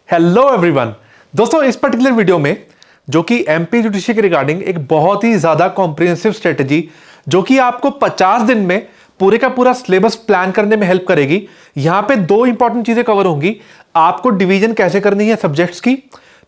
Hello everyone. दोस्तों इस particular video में जो कि एमपी जुडिशरी के रिगार्डिंग एक बहुत ही ज्यादा कॉम्प्रिहेंसिव स्ट्रेटजी जो कि आपको 50 दिन में पूरे का पूरा सिलेबस प्लान करने में हेल्प करेगी। यहां पे दो इंपॉर्टेंट चीजें कवर होंगी। आपको डिवीजन कैसे करनी है सब्जेक्ट्स की,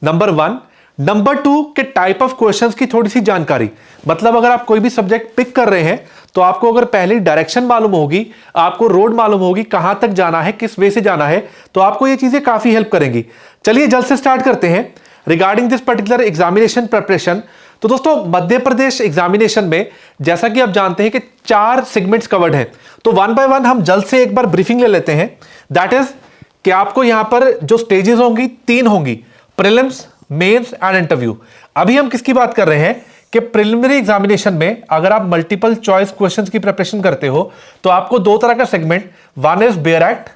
नंबर 1। नंबर 2 के टाइप ऑफ क्वेश्चंस की थोड़ी सी जानकारी। मतलब अगर आप कोई भी सब्जेक्ट पिक कर रहे हैं तो आपको अगर पहले डायरेक्शन मालूम होगी, आपको रोड मालूम होगी, कहां तक जाना है, किस वे से जाना है, तो आपको ये चीजें काफी हेल्प करेंगी। चलिए जल्द से स्टार्ट करते हैं regarding this particular examination preparation. तो दोस्तों मध्य प्रदेश एग्जामिनेशन में जैसा कि आप जानते हैं कि 4 सेगमेंट्स कवर्ड हैं, तो वन बाय वन हम जल्द से एक बार ब्रीफिंग ले लेते हैं। दैट इज कि आपको यहां पर जो स्टेजेस होंगी 3 होंगी, प्रीलिम्स, मेंस एंड इंटरव्यू। अभी हम किसकी बात कर रहे हैं कि प्रिलिमिनरी एग्जामिनेशन में अगर आप मल्टीपल चॉइस क्वेश्चंस की प्रिपरेशन करते हो तो आपको 2 तरह का segment, one is bare act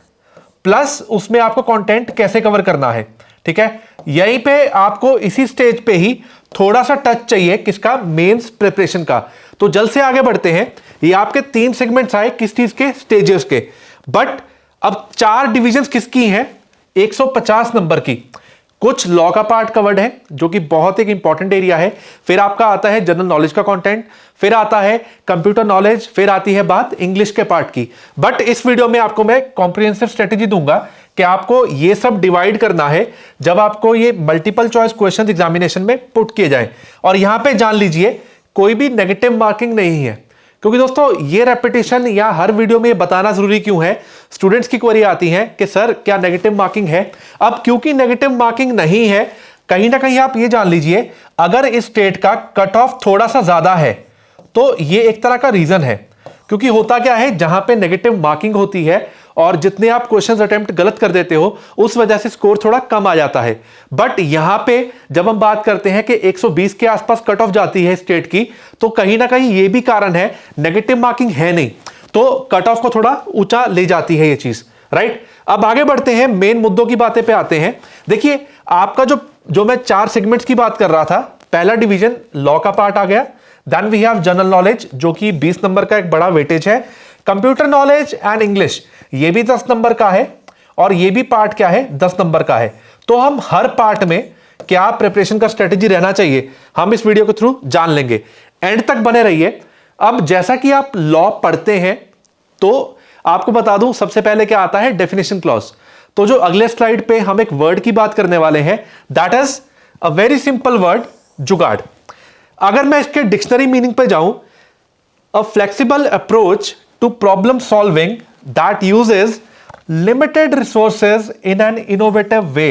plus उसमें आपको कंटेंट कैसे कवर करना है। ठीक है, यहीं पे आपको इसी स्टेज पे ही थोड़ा सा टच चाहिए किसका, मेंस प्रिपरेशन का। तो जल्द से आगे बढ़ते हैं। ये आपके 3 सेगमेंट्स आए किस चीज के, स्टेजेस के। बट अब 4 डिविजन्स किसकी हैं, 150 नंबर की। कुछ लॉ का पार्ट कवर्ड है जो कि बहुत एक इंपॉर्टेंट एरिया है, फिर आपका आता है जनरल नॉलेज का कंटेंट, फिर आता है कंप्यूटर नॉलेज, फिर आती है बात इंग्लिश के पार्ट की। बट इस वीडियो में आपको मैं कॉम्प्रिहेंसिव स्ट्रेटेजी दूंगा कि आपको ये सब डिवाइड करना है जब आपको ये मल्टीपल चॉइस क्वेश्चन एग्जामिनेशन में पुट किए जाए। और यहां पे जान लीजिए कोई भी नेगेटिव मार्किंग नहीं है, क्योंकि दोस्तों ये रेपिटेशन या हर वीडियो में बताना जरूरी क्यों है। स्टूडेंट्स की क्वेरी आती है कि सर क्या नेगेटिव मार्किंग है। अब क्योंकि नेगेटिव मार्किंग नहीं है, कहीं ना कहीं आप ये जान लीजिए अगर इस स्टेट का कट ऑफ थोड़ा सा ज्यादा है तो ये एक तरह का रीजन है। क्योंकि होता क्या है, जहां पे नेगेटिव मार्किंग होती है और जितने आप क्वेश्चंस अटेम्प्ट गलत कर देते हो उस वजह से स्कोर थोड़ा कम आ जाता है। बट यहां पे जब हम बात करते हैं कि 120 के आसपास कट ऑफ जाती है स्टेट की, तो कहीं ना कहीं ये भी कारण है, नेगेटिव मार्किंग है नहीं तो कट ऑफ को थोड़ा ऊंचा ले जाती है ये चीज, राइट। अब आगे बढ़ते हैं, मेन मुद्दों की बातें पे आते हैं। देखिए आपका जो मैं 4 सेगमेंट्स की बात कर रहा था, पहला डिवीजन लॉ का पार्ट आ गया, then we have general knowledge जो कि 20 नंबर का एक बड़ा वेटेज है, कंप्यूटर नॉलेज एंड इंग्लिश ये भी 10 नंबर का है, और ये भी पार्ट क्या है, 10 नंबर का है। तो हम हर पार्ट में क्या प्रिपरेशन का स्ट्रेटेजी रहना चाहिए हम इस वीडियो के थ्रू जान लेंगे। एंड तक बने रहिए। अब जैसा कि आप लॉ पढ़ते हैं तो आपको बता दूं सबसे पहले क्या आता है, डेफिनेशन क्लॉज। तो जो अगले स्लाइड पे हम एक वर्ड की बात करने वाले हैं, that is a very simple word, jugaad. अगर मैं इसके डिक्शनरी मीनिंग पे जाऊं, a flexible approach to problem solving that uses limited resources in an innovative way.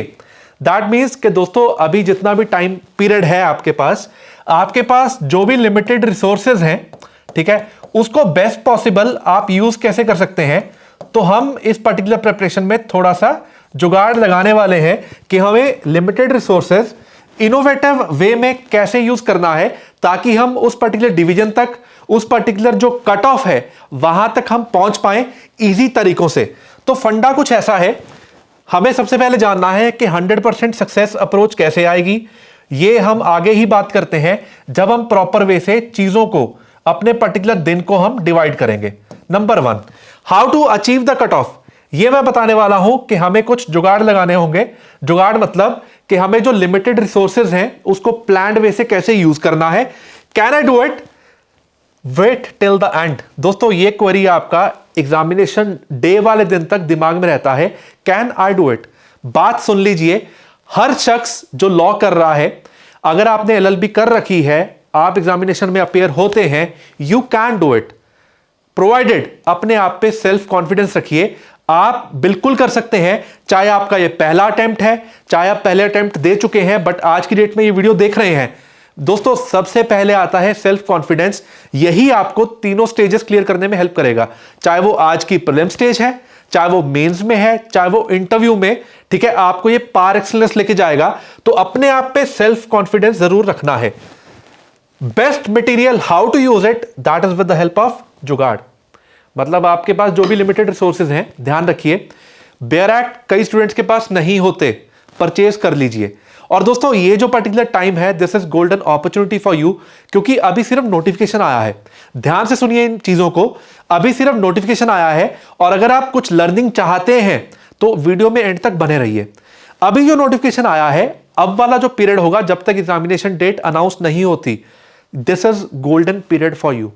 That means कि दोस्तों अभी जितना भी टाइम पीरियड है आपके पास जो भी लिमिटेड रिसोर्सेज हैं, ठीक है, उसको बेस्ट पॉसिबल आप यूज कैसे कर सकते हैं। तो हम इस पर्टिकुलर प्रिपरेशन में थोड़ा सा जुगाड़ लगाने वाले हैं कि हमें लिमिटेड रिसोर्सेज इनोवेटिव वे में कैसे यूज करना है ताकि हम उस पर्टिकुलर डिवीजन तक, उस पर्टिकुलर जो कट ऑफ है वहां तक हम पहुंच पाए इजी तरीकों से। तो फंडा कुछ ऐसा है, हमें सबसे पहले जानना है कि 100% सक्सेस अप्रोच कैसे आएगी। ये हम आगे ही बात करते हैं जब हम प्रॉपर वे से चीजों को, अपने पर्टिकुलर दिन को हम डिवाइड करेंगे। Number 1, how to achieve the cut off. ये मैं बताने वाला हूं कि हमें कुछ जुगाड़ लगाने होंगे। जुगाड़ मतलब कि हमें जो लिमिटेड रिसोर्सेज हैं उसको प्लान्ड वे से कैसे यूज करना है। Can I do it, wait till the end. दोस्तों ये क्वेरी आपका एग्जामिनेशन डे वाले दिन तक दिमाग में रहता है, कैन आई डू इट। बात सुन लीजिए, हर शख्स जो लॉ कर रहा है, अगर आपने एलएलबी कर रखी है, आप एग्जामिनेशन में अपेयर होते हैं, you can do it provided अपने आप पे सेल्फ कॉन्फिडेंस रखिए। आप बिल्कुल कर सकते हैं, चाहे आपका ये पहला अटेम्प्ट है, चाहे आप पहले अटेम्प्ट दे चुके हैं बट आज की डेट में ये वीडियो देख रहे हैं। दोस्तों सबसे पहले आता है सेल्फ कॉन्फिडेंस, यही आपको तीनों स्टेजेस क्लियर करने में हेल्प करेगा, चाहे वो आज की प्रीलिम स्टेज है, चाहे वो मेंस में है, चाहे वो इंटरव्यू में। ठीक है, आपको ये पार एक्सीलेंस लेके जाएगा। तो अपने आप पे सेल्फ कॉन्फिडेंस जरूर रखना है। Best material how to use it, that is with the help of jugaad. मतलब आपके पास जो भी लिमिटेड रिसोर्सेज हैं, ध्यान रखिए बेयर एक्ट कई स्टूडेंट्स के पास नहीं होते, परचेज कर लीजिए। और दोस्तों ये जो पर्टिकुलर टाइम है, this is golden opportunity for you, क्योंकि अभी सिर्फ नोटिफिकेशन आया है। ध्यान से सुनिए इन चीजों को, अभी सिर्फ नोटिफिकेशन आया है और अगर आप कुछ लर्निंग चाहते हैं तो वीडियो में एंड तक बने रहिए। अभी जो नोटिफिकेशन आया है, अब वाला जो पीरियड होगा जब तक एग्जामिनेशन डेट अनाउंस नहीं होती, this is golden period for you.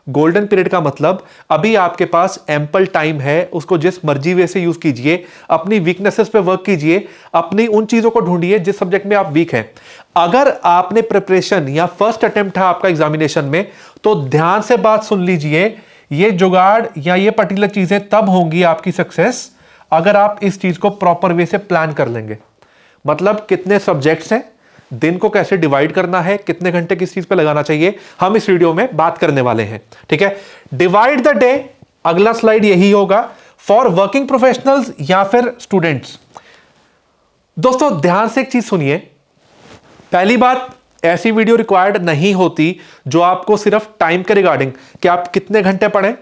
Golden period का मतलब अभी आपके पास एम्पल टाइम है, उसको जिस मर्जी वे से यूज कीजिए, अपनी वीकनेसेस पे वर्क कीजिए, अपनी उन चीजों को ढूंढिए जिस सब्जेक्ट में आप वीक हैं। अगर आपने प्रिपरेशन या फर्स्ट अटेम्प्ट है आपका एग्जामिनेशन में, तो ध्यान से बात सुन लीजिए, ये जुगाड़ या ये पर्टिकुलर चीजें तब होंगी आपकी सक्सेस अगर आप इस चीज को प्रॉपर वे से प्लान कर लेंगे। मतलब कितने सब्जेक्ट्स हैं, दिन को कैसे डिवाइड करना है, कितने घंटे किस चीज पे लगाना चाहिए, हम इस वीडियो में बात करने वाले हैं। ठीक है, डिवाइड द डे, अगला स्लाइड यही होगा फॉर वर्किंग प्रोफेशनल्स या फिर स्टूडेंट्स। दोस्तों ध्यान से एक चीज सुनिए, पहली बात, ऐसी वीडियो रिक्वायर्ड नहीं होती जो आपको सिर्फ टाइम के रिगार्डिंग कि आप कितने घंटे पढ़ें।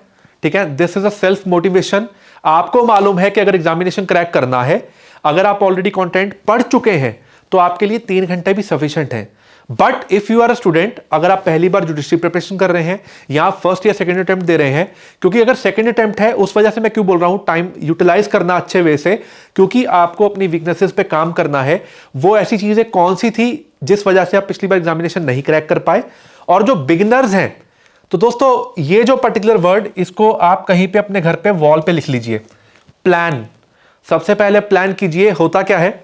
ठीक है, this is a self motivation. आपको मालूम है कि अगर एग्जामिनेशन क्रैक करना है, अगर आप ऑलरेडी कंटेंट पढ़ चुके हैं तो आपके लिए 3 घंटे भी सफिशिएंट है। But if you are a student, अगर आप पहली बार जुडिशरी प्रिपरेशन कर रहे हैं या फर्स्ट या सेकंड अटेम्प्ट दे रहे हैं, क्योंकि अगर सेकंड अटेम्प्ट है उस वजह से मैं क्यों बोल रहा हूं टाइम यूटिलाइज करना अच्छे वे से, क्योंकि आपको अपनी वीकनेसेस पे काम करना है। वो ऐसी चीजें कौन सी थी जिस वजह से आप पिछली बार एग्जामिनेशन नहीं क्रैक कर पाए। और जो बिगिनर्स हैं, तो दोस्तों ये जो पर्टिकुलर वर्ड, इसको आप कहीं पे अपने घर पे वॉल पे लिख लीजिए, प्लान। सबसे पहले प्लान कीजिए। होता क्या है,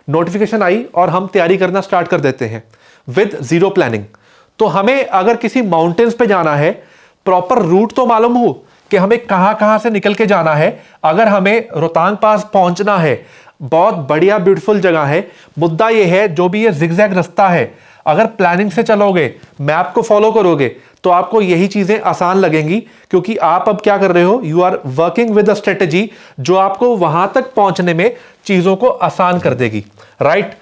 नोटिफिकेशन आई और हम तैयारी करना स्टार्ट कर देते हैं विद जीरो प्लानिंग। तो हमें अगर किसी माउंटेन्स पे जाना है, प्रॉपर रूट तो मालूम हो कि हमें कहां कहां से निकल के जाना है। अगर हमें रोहतांग पास पहुंचना है, बहुत बढ़िया ब्यूटीफुल जगह है, मुद्दा यह है जो भी ये जिगजैग रास्ता है, अगर प्लानिंग से चलोगे, मैप को फॉलो करोगे, तो आपको यही चीजें आसान लगेंगी, क्योंकि आप अब क्या कर रहे हो, you are working with a strategy जो आपको वहां तक पहुंचने में चीजों को आसान कर देगी। राइट,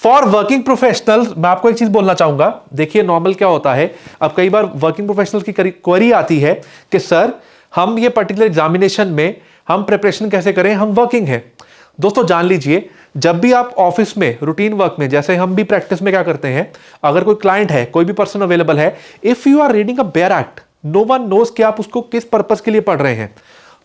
फॉर वर्किंग प्रोफेशनल्स मैं आपको एक चीज बोलना चाहूंगा। देखिए नॉर्मल क्या होता है, अब कई बार वर्किंग प्रोफेशनल्स की क्वेरी आती है कि सर हम ये पर्टिकुलर एग्जामिनेशन में हम प्रिपरेशन कैसे करें, हम वर्किंग हैं। दोस्तों जान लीजिए, जब भी आप ऑफिस में रूटीन वर्क में, जैसे हम भी प्रैक्टिस में क्या करते हैं, अगर कोई क्लाइंट है, कोई भी पर्सन अवेलेबल है, if you are reading a bare act, no one knows कि आप उसको किस पर्पस के लिए पढ़ रहे हैं।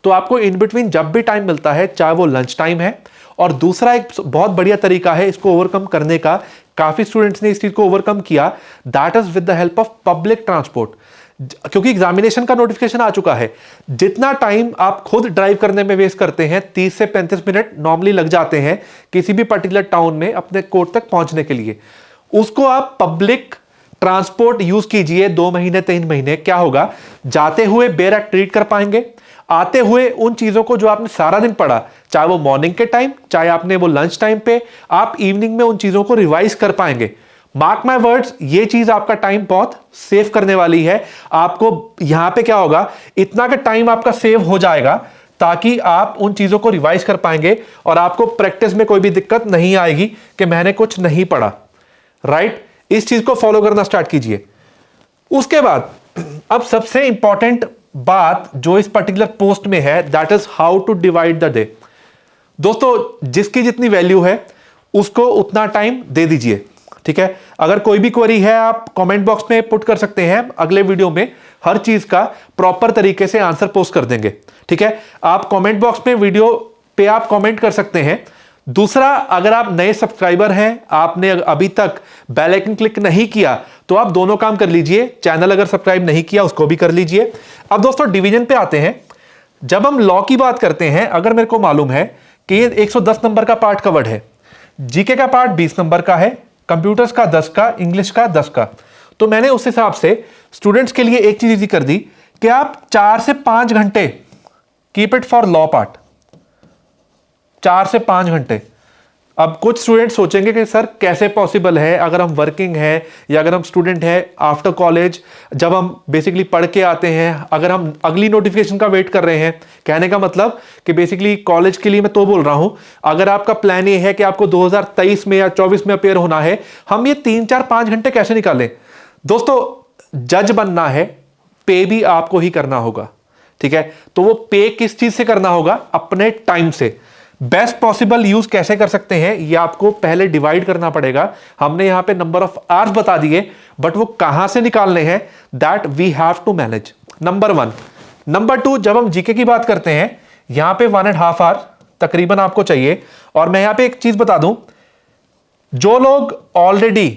तो आपको इन बिटवीन जब भी टाइम मिलता है, चाहे वो लंच टाइम है, और दूसरा एक बहुत बढ़िया तरीका है इसको ओवरकम करने का, काफी स्टूडेंट्स ने इस चीज को ओवरकम किया, that is with the help of public transport. क्योंकि एग्जामिनेशन का नोटिफिकेशन आ चुका है, जितना टाइम आप खुद ड्राइव करने में वेस्ट करते हैं, 30 से 35 मिनट नॉर्मली लग जाते हैं किसी भी पर्टिकुलर टाउन में अपने कोर्ट तक पहुंचने के लिए, उसको आप पब्लिक ट्रांसपोर्ट यूज कीजिए 2 महीने 3 महीने। क्या होगा, जाते हुए बेयर एक्ट रीड कर पाएंगे, आते हुए उन चीजों को जो आपने सारा दिन पढ़ा, चाहे वो मॉर्निंग के टाइम, चाहे आपने वो लंच टाइम पे, आप इवनिंग में उन चीजों को रिवाइज कर पाएंगे। मार्क माय वर्ड्स, ये चीज आपका टाइम बहुत सेव करने वाली है। आपको यहां पे क्या होगा, इतना का टाइम आपका सेव हो जाएगा ताकि आप उन चीजों को रिवाइज कर पाएंगे और आपको प्रैक्टिस में कोई भी दिक्कत नहीं आएगी कि मैंने कुछ नहीं पढ़ा। राइट, इस चीज को फॉलो करना स्टार्ट कीजिए। उसके बाद अब सबसे इंपॉर्टेंट बात जो इस पर्टिकुलर पोस्ट में है, that is how to divide the day. दोस्तों जिसकी जितनी वैल्यू है उसको उतना टाइम दे दीजिए। ठीक है, अगर कोई भी क्वेरी है आप कमेंट बॉक्स में पुट कर सकते हैं, अगले वीडियो में हर चीज का प्रॉपर तरीके से आंसर पोस्ट कर देंगे। ठीक है, आप कमेंट बॉक्स में वीडियो पे आप कमेंट कर सकते हैं। दूसरा, अगर आप नए सब्सक्राइबर हैं, आपने अभी तक बेल आइकन क्लिक नहीं किया, तो आप दोनों काम कर लीजिए। चैनल अगर सब्सक्राइब नहीं किया उसको भी कर लीजिए। अब दोस्तों डिवीजन पे आते हैं। जब हम लॉ की बात करते हैं, अगर मेरे को मालूम है कि ये 110 नंबर का पार्ट कवर्ड है, जीके का पार्ट 20 नंबर का है, कंप्यूटर्स का 10 का, इंग्लिश का 10 का, तो मैंने उस हिसाब से स्टूडेंट्स के लिए एक चीज इजी कर दी कि आप 4 से 5 घंटे keep it for law part, 4 से 5 घंटे। अब कुछ स्टूडेंट सोचेंगे कि सर कैसे पॉसिबल है, अगर हम वर्किंग हैं या अगर हम स्टूडेंट हैं आफ्टर कॉलेज, जब हम बेसिकली पढ़ के आते हैं, अगर हम अगली नोटिफिकेशन का वेट कर रहे हैं, कहने का मतलब कि बेसिकली कॉलेज के लिए मैं तो बोल रहा हूं, अगर आपका प्लान ये है कि आपको 2023 में या 24 में अपेयर होना है, हम ये 3-4-5 घंटे कैसे निकालें। दोस्तों जज बनना है, पे भी आपको ही करना होगा। ठीक है, तो वो पे किस चीज से करना होगा, अपने टाइम से। बेस्ट पॉसिबल यूज कैसे कर सकते हैं, ये आपको पहले डिवाइड करना पड़ेगा। हमने यहां पे नंबर ऑफ आवर्स बता दिए, बट वो कहां से निकालने हैं, that we have to manage. Number 1। Number 2, जब हम जीके की बात करते हैं, यहां पे 1.5 आवर तकरीबन आपको चाहिए। और मैं यहां पे एक चीज बता दूं, जो लोग ऑलरेडी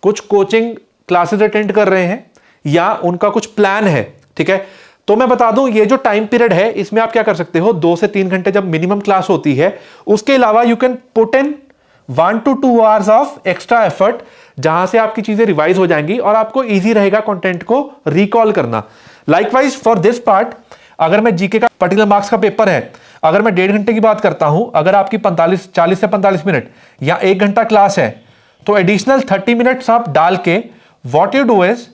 कुछ कोचिंग क्लासेस अटेंड कर रहे हैं या उनका कुछ प्लान है, ठीक है, तो मैं बता दूं ये जो टाइम पीरियड है इसमें आप क्या कर सकते हो, 2 से 3 घंटे जब मिनिमम क्लास होती है, उसके अलावा you can put in 1 to 2 hours of extra effort, जहां से आपकी चीजें रिवाइज हो जाएंगी और आपको इजी रहेगा कंटेंट को रिकॉल करना। लाइकवाइज फॉर दिस पार्ट, अगर मैं जीके का पर्टिकुलर मार्क्स का पेपर है, अगर मैं 1.5 घंटे की बात करता हूं, अगर आपकी 40 से 45 मिनट या 1 घंटा क्लास है, तो एडिशनल 30 मिनट्स आप डाल के व्हाट यू डू इज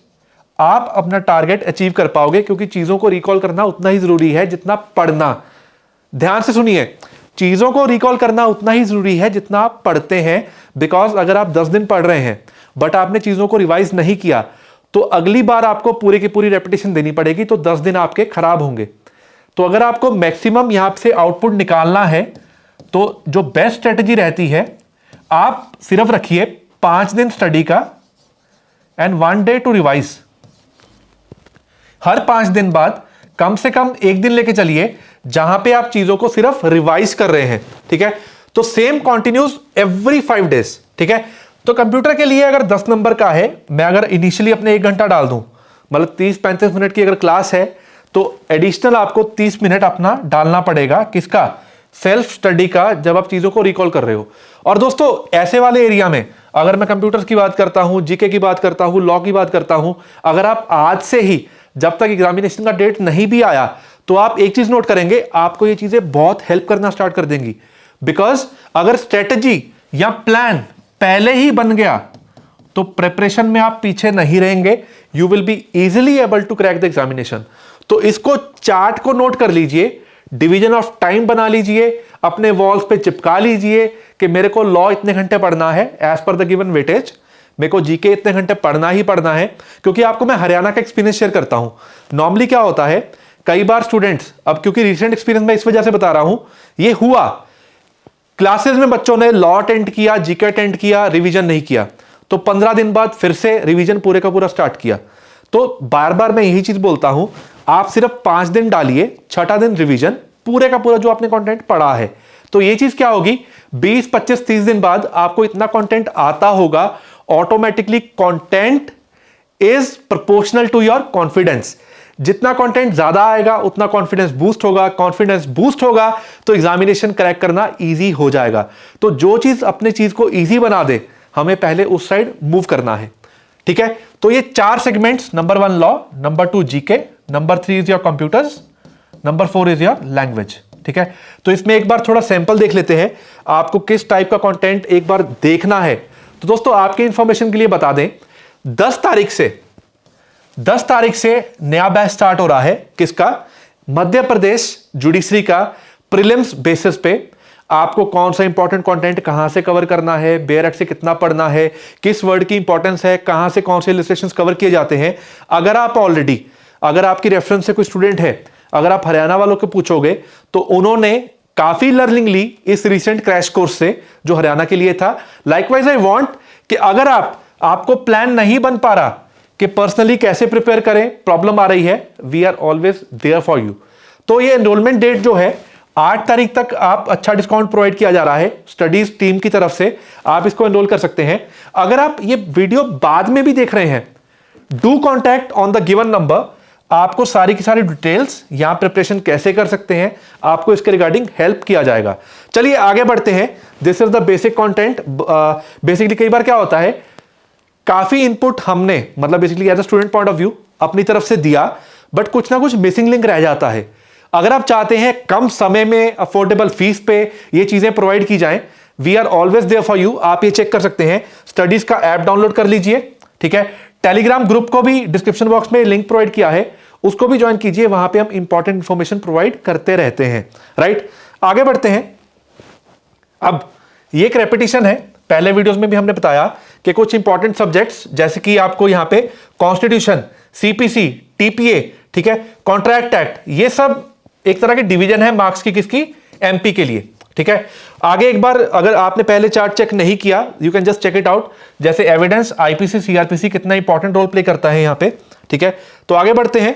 आप अपना टारगेट अचीव कर पाओगे, क्योंकि चीजों को रिकॉल करना उतना ही जरूरी है जितना पढ़ना। ध्यान से सुनिए, चीजों को रिकॉल करना उतना ही जरूरी है जितना आप पढ़ते हैं। बिकॉज अगर आप 10 दिन पढ़ रहे हैं बट आपने चीजों को रिवाइज नहीं किया, तो अगली बार आपको पूरी की पूरी रेपिटेशन देनी पड़ेगी, तो 10 दिन आपके खराब होंगे। तो अगर आपको मैक्सिमम यहां से आउटपुट निकालना है, तो जो बेस्ट स्ट्रेटेजी रहती है, आप सिर्फ रखिए 5 दिन स्टडी का एंड 1 डे टू रिवाइज। हर 5 दिन बाद कम से कम 1 दिन लेके चलिए जहां पे आप चीजों को सिर्फ रिवाइज कर रहे हैं, ठीक है। तो सेम कंटिन्यूज एवरी 5 डेज, ठीक है। तो कंप्यूटर के लिए अगर 10 नंबर का है, मैं अगर इनिशियली अपने 1 घंटा डाल दूं, मतलब 30-35 मिनट की अगर क्लास है, तो एडिशनल आपको 30 मिनट अपना डालना पड़ेगा। किसका? सेल्फ स्टडी का, जब आप चीजों को रिकॉल कर रहे हो। और दोस्तों ऐसे वाले एरिया में अगर मैं कंप्यूटर्स की बात करता हूं, जीके की बात करता हूं, लॉ की बात करता हूं, अगर आप आज से ही, जब तक एग्जामिनेशन का डेट नहीं भी आया, तो आप एक चीज नोट करेंगे, आपको ये चीजें बहुत हेल्प करना स्टार्ट कर देंगी। बिकॉज अगर स्ट्रेटजी या प्लान पहले ही बन गया, तो प्रिपरेशन में आप पीछे नहीं रहेंगे, you will be easily able to crack the examination. तो इसको, चार्ट को नोट कर लीजिए, डिवीजन ऑफ टाइम बना लीजिए, अपने वॉल्स पे चिपका लीजिए कि मेरे को लॉ इतने घंटे पढ़ना है as per the given weightage, मेरे को जीके इतने घंटे पढ़ना ही पढ़ना है। क्योंकि आपको मैं हरियाणा का एक्सपीरियंस शेयर करता हूं। नॉर्मली क्या होता है, कई बार स्टूडेंट्स, अब क्योंकि रिसेंट एक्सपीरियंस मैं इस वजह से बता रहा हूं, ये हुआ क्लासेस में बच्चों ने लॉ अटेंड किया, जीके अटेंड किया, रिवीजन नहीं किया, तो 15 दिन बाद फिर से रिवीजन पूरे का पूरा स्टार्ट किया। तो बार बार मैं यही चीज बोलता हूं, आप सिर्फ 5 दिन डालिए, 6ठा दिन रिवीजन, पूरे का पूरा जो आपने कंटेंट पढ़ा है। तो ये चीज क्या होगी, 20, 25, 30 दिन बाद आपको इतना कंटेंट आता होगा, automatically content is proportional to your confidence. जितना कंटेंट ज्यादा आएगा उतना कॉन्फिडेंस बूस्ट होगा, कॉन्फिडेंस बूस्ट होगा तो एग्जामिनेशन क्रैक करना इजी हो जाएगा। तो जो चीज अपने चीज को इजी बना दे, हमें पहले उस साइड मूव करना है, ठीक है। तो ये 4 segments, number 1 law, number 2 GK, number 3 is your computers, number 4 is your language, ठीक है। तो इसमें एक बार थोड़ा सैंपल देख लेते हैं, आपको किस टाइप का कंटेंट एक बार देखना है। तो दोस्तों आपके इंफॉर्मेशन के लिए बता दें, 10 तारीख से नया बैच स्टार्ट हो रहा है। किसका? मध्य प्रदेश जुडिशरी का प्रीलिम्स बेसिस पे आपको कौन सा इंपॉर्टेंट कंटेंट कहां से कवर करना है, बेयर एक्ट से कितना पढ़ना है, किस वर्ड की इंपॉर्टेंस है, कहां से कौन से इलस्ट्रेशंस कवर किए जाते हैं। अगर आपकी रेफरेंस से कोई स्टूडेंट है, अगर आप हरियाणा वालों को पूछोगे तो उन्होंने काफी लर्निंग ली इस रिसेंट क्रैश कोर्स से जो हरियाणा के लिए था। लाइकवाइज आई वांट कि अगर आपको प्लान नहीं बन पा रहा कि पर्सनली कैसे प्रिपेयर करें, प्रॉब्लम आ रही है, we are always there for you. तो ये एनरोलमेंट डेट जो है 8 तारीख तक आप अच्छा डिस्काउंट प्रोवाइड किया जा रहा है स्टडीज टीम की तरफ से, आप इसको एनरोल कर सकते हैं। अगर आप ये वीडियो बाद में भी देख रहे हैं, do contact on the given number, आपको सारी की सारी डिटेल्स, यहां प्रिपरेशन कैसे कर सकते हैं, आपको इसके रिगार्डिंग हेल्प किया जाएगा। चलिए आगे बढ़ते हैं। This is the basic content. Basically कई बार क्या होता है, काफी इनपुट हमने, मतलब basically as a student point of view अपनी तरफ से दिया, बट कुछ ना कुछ मिसिंग लिंक रह जाता है। अगर आप चाहते हैं कम समय में अफोर्डेबल फीस पे ये चीजें प्रोवाइड की जाएं, we are always there for you. आप ये चेक कर सकते हैं, स्टडीज का ऐप डाउनलोड कर लीजिए, ठीक है। टेलीग्राम ग्रुप को भी डिस्क्रिप्शन बॉक्स में लिंक प्रोवाइड किया है, उसको भी ज्वाइन कीजिए, वहां पे हम इंपॉर्टेंट इंफॉर्मेशन प्रोवाइड करते रहते हैं, राइट। आगे बढ़ते हैं। अब ये एक रेपिटेशन है, पहले वीडियोस में भी हमने बताया कि कुछ इंपॉर्टेंट सब्जेक्ट्स जैसे कि आपको यहां पे कॉन्स्टिट्यूशन, सीपीसी, टीपीए, ठीक है, कॉन्ट्रैक्ट एक्ट, ये सब एक तरह के डिवीजन है मार्क्स की, किसकी? एमपी के लिए, ठीक है। आगे एक बार अगर आपने पहले चार्ट चेक नहीं किया, you can just check it out, जैसे एविडेंस, आईपीसी, सीआरपीसी कितना इंपॉर्टेंट रोल प्ले करता है यहां पे, ठीक है। तो आगे बढ़ते हैं।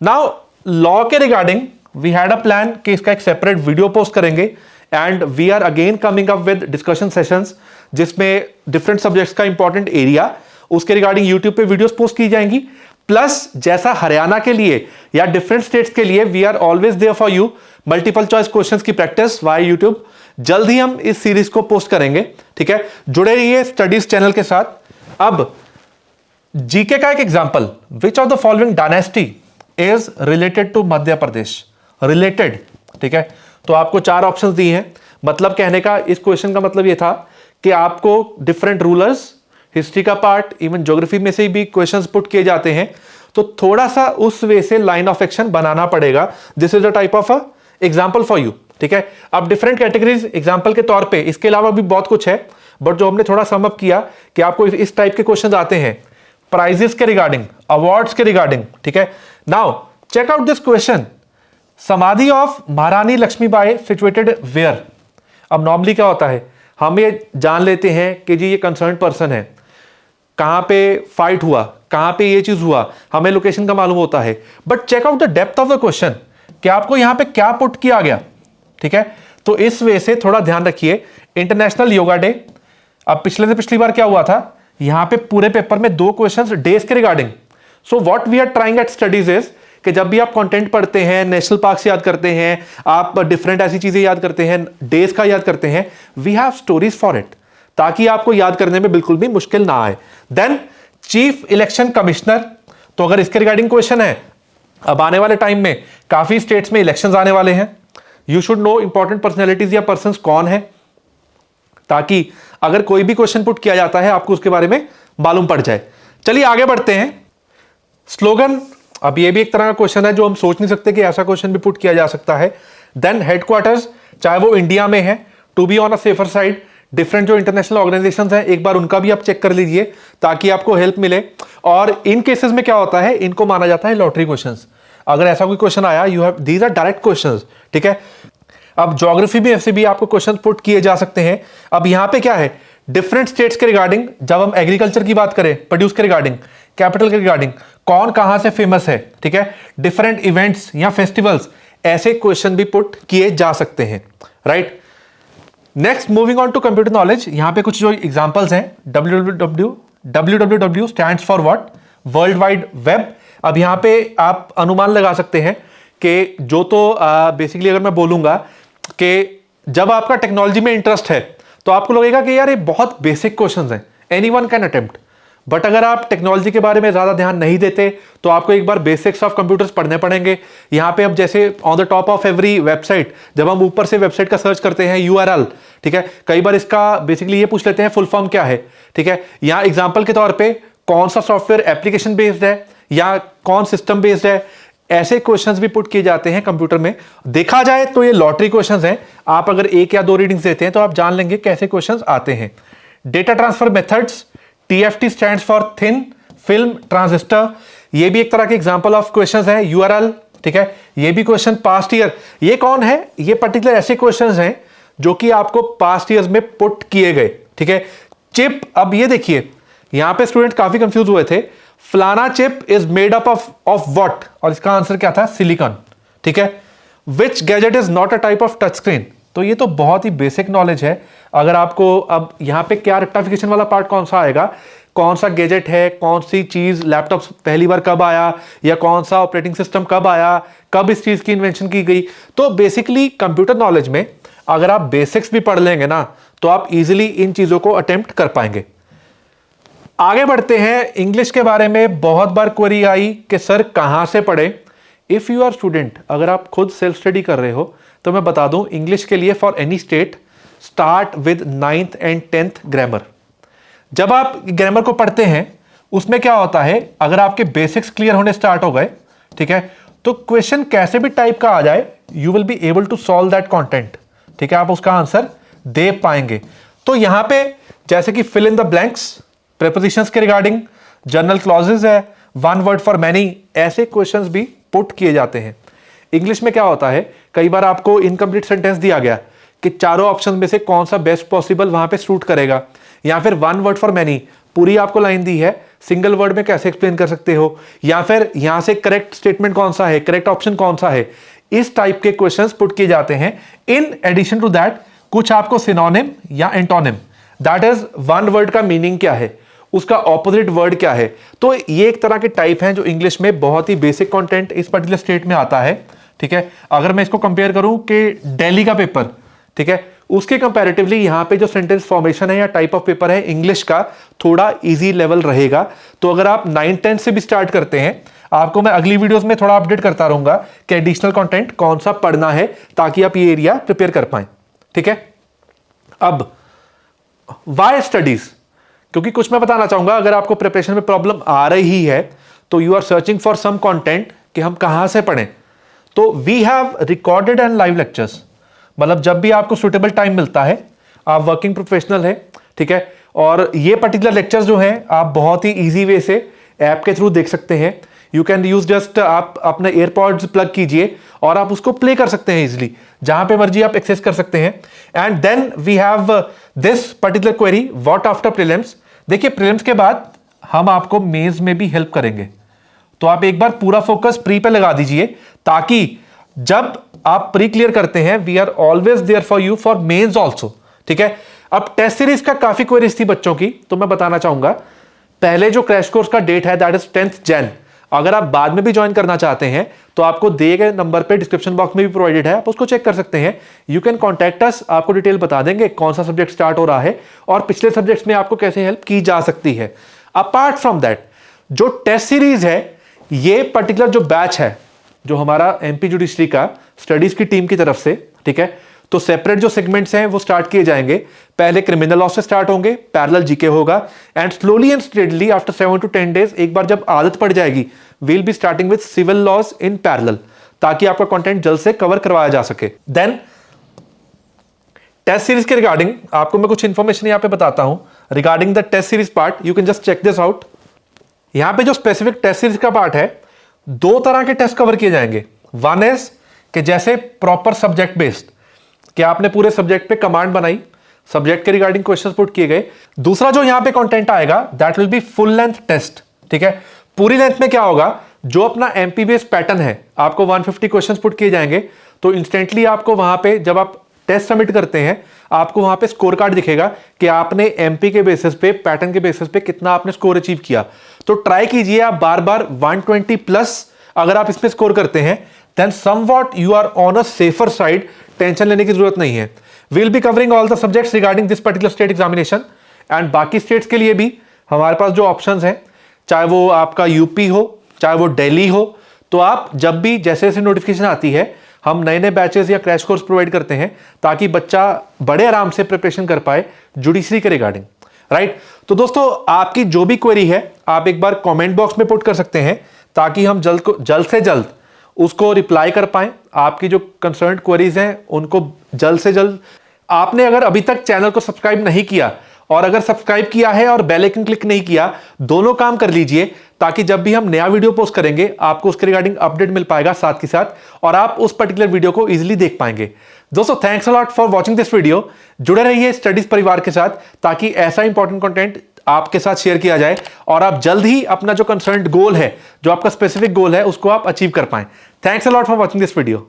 नाउ लॉ के regarding we had a plan कि इसका एक सेपरेट वीडियो पोस्ट करेंगे and we are again coming up with discussion sessions जिसमें डिफरेंट सब्जेक्ट्स का इंपॉर्टेंट एरिया उसके रिगार्डिंग यूट्यूब पे वीडियोस पोस्ट की जाएंगी। प्लस जैसा हरियाणा के लिए या डिफरेंट स्टेट्स के लिए we are always there for you multiple choice questions की प्रैक्टिस वाई यूट्यूब। जल्द ही हम इस सीरीज को पोस्ट करेंगे, ठीक है। जुड़े रहिए स्टडीज चैनल के साथ। अब जीके का एक example, which of the following dynasty is related to Madhya Pradesh. Related, ठीक है। तो आपको 4 ऑप्शंस दिए हैं। मतलब कहने का इस क्वेश्चन का मतलब यह था कि आपको डिफरेंट रूलर्स, हिस्ट्री का पार्ट, इवन ज्योग्राफी में से भी क्वेश्चंस पुट किए जाते हैं, तो थोड़ा सा उस वे से लाइन ऑफ एक्शन बनाना पड़ेगा। This is the type of example for you, ठीक है। अब डिफरेंट कैटेगरीज एग्जांपल के तौर पे, इसके अलावा भी बहुत कुछ है, बट जो हमने थोड़ा सम अप किया कि आपको इस टाइप के क्वेश्चन आते हैं प्राइजेस के रिगार्डिंग, अवार्ड्स के रिगार्डिंग, ठीक है। Now check out this question, samadhi of Maharani Laxmibai situated where. अब नॉर्मली क्या होता है, हम ये जान लेते हैं कि जी ये कंसर्न पर्सन है, कहां पे फाइट हुआ, कहां पे ये चीज हुआ, हमें लोकेशन का मालूम होता है, but check out the depth of the question कि आपको यहां पे क्या पुट किया गया, ठीक है। तो इस वे से थोड़ा ध्यान रखिए। इंटरनेशनल योगा डे, अब पिछले से पिछली बार क्या हुआ था, यहां पे पूरे पेपर में 2 क्वेश्चंस डेज के regarding. So what we are trying at studies is कि जब भी आप कंटेंट पढ़ते हैं, नेशनल पार्क्स याद करते हैं, आप डिफरेंट ऐसी चीजें याद करते हैं, डेज का याद करते हैं, we have stories for it, ताकि आपको याद करने में बिल्कुल भी मुश्किल ना आए। देन चीफ इलेक्शन कमिश्नर, तो अगर इसके रिगार्डिंग क्वेश्चन है, अब आने वाले टाइम में काफी स्टेट्स में इलेक्शंस आने वाले हैं, you should know important personalities या पर्संस कौन है, ताकि अगर कोई भी क्वेश्चन पुट किया जाता है आपको उसके बारे में मालूम पड़ जाए। चलिए आगे बढ़ते हैं। स्लोगन, अब ये भी एक तरह का क्वेश्चन है जो हम सोच नहीं सकते कि ऐसा क्वेश्चन भी पुट किया जा सकता है। देन हेडक्वार्टर्स, चाहे वो इंडिया में है, to be on a safer side, different जो इंटरनेशनल ऑर्गेनाइजेशंस हैं एक बार उनका भी आप चेक कर लीजिए ताकि आपको हेल्प मिले। और इन केसेस में क्या होता है, इनको माना जाता है लॉटरी क्वेश्चंस। अगर ऐसा कोई क्वेश्चन आया, you have, these are direct questions, ठीक है। अब ज्योग्राफी में ऐसे भी आपको क्वेश्चन पुट किए जा सकते हैं। अब यहां पे क्या है, डिफरेंट स्टेट्स के रिगार्डिंग, जब हम एग्रीकल्चर की बात करें, प्रोड्यूस के रिगार्डिंग, कैपिटल के रिगार्डिंग, कौन कहां से फेमस है, ठीक है, डिफरेंट इवेंट्स या फेस्टिवल्स, ऐसे क्वेश्चन भी पुट किए जा सकते हैं, right. Next, moving on to computer knowledge, यहां पे कुछ जो एग्जांपल्स हैं, www stands for what, world wide web. अब यहां पे आप अनुमान लगा सकते हैं कि जो तो बेसिकली अगर मैं बोलूंगा कि जब आपका टेक्नोलॉजी में इंटरेस्ट है तो आपको लगेगा कि यार ये बहुत बेसिक क्वेश्चंस हैं, एनीवन कैन अटेम्प्ट। बट अगर आप टेक्नोलॉजी के बारे में ज्यादा ध्यान नहीं देते तो आपको एक बार बेसिक्स ऑफ कंप्यूटर्स पढ़ने पड़ेंगे। यहां पे अब जैसे on the top of every website, जब हम ऊपर से वेबसाइट का सर्च करते हैं URL, ठीक है, कई बार इसका बेसिकली ये पूछ लेते हैं फुल फॉर्म क्या है, ठीक है। यहां एग्जाम्पल के तौर पर कौन सा सॉफ्टवेयर एप्लीकेशन बेस्ड है या कौन सिस्टम बेस्ड है, ऐसे क्वेश्चंस भी पुट किए जाते हैं कंप्यूटर में। देखा जाए तो ये लॉटरी क्वेश्चंस हैं, आप अगर 1 या 2 रीडिंग्स देते हैं तो आप जान लेंगे कैसे क्वेश्चंस आते हैं। Data transfer methods, TFT stands for thin film transistor, ये भी एक तरह के एग्जांपल ऑफ क्वेश्चंस हैं। URL, ठीक है, ये भी क्वेश्चन पास्ट ईयर, ये कौन है, ये पर्टिकुलर ऐसे क्वेश्चंस हैं जो कि आपको पास्ट ईयर्स में पुट किए गए, ठीक है। चिप, अब ये देखिए यहां पे स्टूडेंट काफी कंफ्यूज हुए थे, फलाना chip is made up of what, और इसका आंसर क्या था, सिलिकॉन, ठीक है। Which gadget is not a type of touch screen, तो ये तो बहुत ही बेसिक नॉलेज है। अगर आपको अब यहां पे क्या रेक्टिफिकेशन वाला पार्ट कौन सा आएगा, कौन सा गैजेट है, कौन सी चीज, लैपटॉप पहली बार कब आया या कौन सा ऑपरेटिंग सिस्टम कब आया, कब इस चीज की इन्वेंशन की गई। तो बेसिकली कंप्यूटर नॉलेज में अगर आप बेसिक्स भी पढ़ लेंगे ना तो आप इजीली इन चीजों को अटेम्प्ट कर पाएंगे। आगे बढ़ते हैं। इंग्लिश के बारे में बहुत बार क्वेरी आई कि सर कहां से पढ़े। इफ यू आर स्टूडेंट, अगर आप खुद सेल्फ स्टडी कर रहे हो तो मैं बता दूं, इंग्लिश के लिए for any state start with 9th and 10th grammar. जब आप ग्रामर को पढ़ते हैं उसमें क्या होता है, अगर आपके बेसिक्स क्लियर होने स्टार्ट हो गए, ठीक है, तो क्वेश्चन कैसे भी टाइप का आ जाए, you will be able to solve that content, ठीक है, आप उसका आंसर दे पाएंगे। तो यहां पे जैसे कि fill in the blanks, prepositions के रिगार्डिंग, जनरल क्लॉजेज है, वन वर्ड फॉर मैनी, ऐसे क्वेश्चंस भी पुट किए जाते हैं। इंग्लिश में क्या होता है, कई बार आपको इनकम्प्लीट सेंटेंस दिया गया कि चारों ऑप्शन में से कौन सा बेस्ट पॉसिबल वहां पे सूट करेगा, या फिर वन वर्ड फॉर मैनी, पूरी आपको लाइन दी है, सिंगल वर्ड में कैसे एक्सप्लेन कर सकते हो, या फिर यहां से करेक्ट स्टेटमेंट कौन सा है, करेक्ट ऑप्शन कौन सा है। इस टाइप के क्वेश्चंस पुट किए जाते हैं। इन एडिशन टू दैट कुछ आपको सिनोनिम या antonym, that is one word का मीनिंग क्या है, उसका ऑपोजिट वर्ड क्या है। तो ये एक तरह के टाइप हैं जो इंग्लिश में बहुत ही बेसिक कंटेंट इस पर्टिकुलर स्टेट में आता है। ठीक है, अगर मैं इसको कंपेयर करूं कि दिल्ली का पेपर, ठीक है, उसके कंपैरेटिवली यहां पे जो सेंटेंस फॉर्मेशन है या टाइप ऑफ पेपर है इंग्लिश का, थोड़ा इजी लेवल रहेगा। तो अगर आप 9-10 से भी स्टार्ट करते हैं, आपको मैं अगली वीडियोस में थोड़ा अपडेट करता रहूंगा कि एडिशनल कंटेंट कौन सा पढ़ना है ताकि आप ये एरिया प्रिपेयर कर पाए। ठीक है, अब वाई स्टडीज, क्योंकि कुछ मैं बताना चाहूंगा, अगर आपको प्रिपरेशन में प्रॉब्लम आ रही है तो you are searching for some content कि हम कहां से पढ़ें, तो we have recorded and live lectures. मतलब जब भी आपको सुटेबल टाइम मिलता है, आप वर्किंग प्रोफेशनल है, ठीक है, और ये पर्टिकुलर लेक्चर्स जो हैं आप बहुत ही इजी वे से ऐप के थ्रू देख सकते हैं। यू कैन यूज जस्ट, आप अपने एयरपॉड्स प्लग कीजिए और आप उसको प्ले कर सकते हैं इजिली, जहां पे मर्जी आप एक्सेस कर सकते हैं। And then we have this particular query, what after prelims. देखिए, प्रीलिम्स के बाद हम आपको मेंस में भी हेल्प करेंगे, तो आप एक बार पूरा फोकस प्री पे लगा दीजिए, ताकि जब आप प्री क्लियर करते हैं, we are always there for you for mains also. ठीक है, अब टेस्ट सीरीज का काफी क्वेरीज थी बच्चों की, तो मैं बताना चाहूंगा, पहले जो क्रैश कोर्स का डेट है दैट इज 10th Jan। अगर आप बाद में भी ज्वाइन करना चाहते हैं तो आपको दिए गए नंबर पे डिस्क्रिप्शन बॉक्स में भी प्रोवाइडेड है, आप उसको चेक कर सकते हैं। यू कैन कॉन्टैक्ट अस, आपको डिटेल बता देंगे कौन सा सब्जेक्ट स्टार्ट हो रहा है और पिछले सब्जेक्ट्स में आपको कैसे हेल्प की जा सकती है। अपार्ट फ्रॉम दैट, जो टेस्ट सीरीज है, ये पर्टिकुलर जो बैच है जो हमारा एमपी जुडिशरी का स्टडीज की टीम की तरफ से, ठीक है, तो सेपरेट जो सेगमेंट्स हैं वो स्टार्ट किए जाएंगे। पहले क्रिमिनल लॉ से स्टार्ट होंगे, पैरेलल जीके होगा, and slowly and steadily after 7 to 10 days, एक बार जब आदत पड़ जाएगी, we'll be starting with civil laws in parallel, ताकि आपका कंटेंट जल्द से कवर करवाया जा सके। देन टेस्ट सीरीज के रिगार्डिंग आपको मैं कुछ इंफॉर्मेशन यहां पे बताता हूं regarding the test series part. You can just check this out. यहां पे जो स्पेसिफिक टेस्ट सीरीज का पार्ट है, दो तरह के टेस्ट कवर किए जाएंगे। वन इज कि जैसे प्रॉपर सब्जेक्ट बेस्ड, कि आपने पूरे सब्जेक्ट पे कमांड बनाई, सब्जेक्ट के रिगार्डिंग क्वेश्चंस पुट किए गए। दूसरा जो यहां पे कंटेंट आएगा that will be full length test. ठीक है, पूरी लेंथ में क्या होगा, जो अपना एमपी बेस्ड पैटर्न है, आपको 150 क्वेश्चंस पुट किए जाएंगे, तो इंस्टेंटली आपको वहां पे जब आप टेस्ट सबमिट करते हैं, आपको वहां पे स्कोर कार्ड दिखेगा कि आपने एमपी के बेसिस पे, पैटर्न के बेसिस पे कितना आपने स्कोर अचीव किया। तो ट्राई कीजिए आप बार बार 120 प्लस अगर आप इसमें स्कोर करते हैं, then somewhat you are on a safer side, tension लेने की जरूरत नहीं है। We'll be covering all the subjects regarding this particular state examination, and बाकी स्टेट्स के लिए भी हमारे पास जो ऑप्शंस हैं, चाहे वो आपका यूपी हो, चाहे वो दिल्ली हो, तो आप जब भी जैसे जैसे नोटिफिकेशन आती है, हम नए नए बैचेस या क्रैश कोर्स प्रोवाइड करते हैं, ताकि बच्चा बड़े आराम से प्रिपरेशन कर पाए जुडिशरी के रिगार्डिंग। राइट, तो दोस्तों आपकी जो भी क्वेरी है आप एक बार कमेंट बॉक्स में पुट कर सकते हैं, ताकि हम जल्द से जल्द उसको रिप्लाई कर पाएं। आपकी जो कंसर्न क्वेरीज हैं उनको जल्द से जल्द, आपने अगर अभी तक चैनल को सब्सक्राइब नहीं किया, और अगर सब्सक्राइब किया है और बेल आइकन क्लिक नहीं किया, दोनों काम कर लीजिए, ताकि जब भी हम नया वीडियो पोस्ट करेंगे आपको उसके रिगार्डिंग अपडेट मिल पाएगा साथ के साथ, और आप उस पर्टिकुलर वीडियो को इजीली देख पाएंगे। दोस्तों thanks a lot for watching this video. जुड़े रहिए स्टडीज परिवार के साथ, ताकि ऐसा इंपॉर्टेंट कंटेंट आपके साथ शेयर किया जाए और आप जल्द ही अपना जो कंसर्न्ड गोल है, जो आपका स्पेसिफिक गोल है, उसको आप अचीव कर पाएं। Thanks a lot for watching this video.